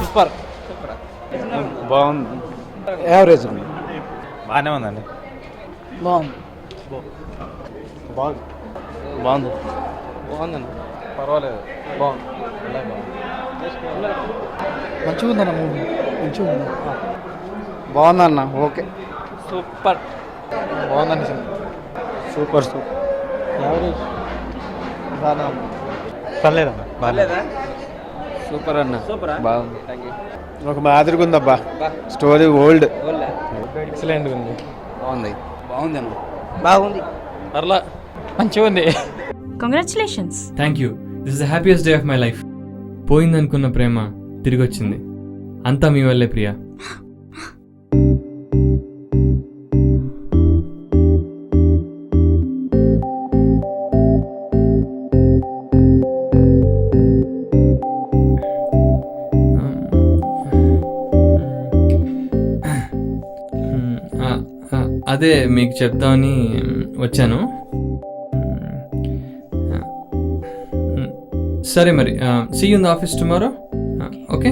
Super. బాగుంది. Average. బాగానే ఉందండి. బాగుంది. బాగుంది. బాగుందన్న. పర్వాలేదు. బాగుంది. మంచిగా ఉందన్న మూవీ. మంచిగా ఉందన్న. బాగుందన్న. ఓకే. సూపర్. బాగుందండి సినిమా. Super super. యావరేజ్. పర్లేదన్న. బాగాలేదా? సూపర్ అన్న. సూపర్. బాగుంది. Thank you. ఒక మాదిరిగా ఉందబ్బా. Story old. ఎక్సలెంట్గా ఉంది. బాగుంది. బాగుంది అన్న. బాగుంది. పర్లా మంచిగా ఉంది. Congratulations. Thank you. This is the happiest day of my life. పోయిందనుకున్న ప్రేమ తిరిగి వచ్చింది. అంతా మీ వల్లే ప్రియా. అదే మీకు చెప్దామని వచ్చాను. సరే మరి, see you in the office tomorrow. Okay.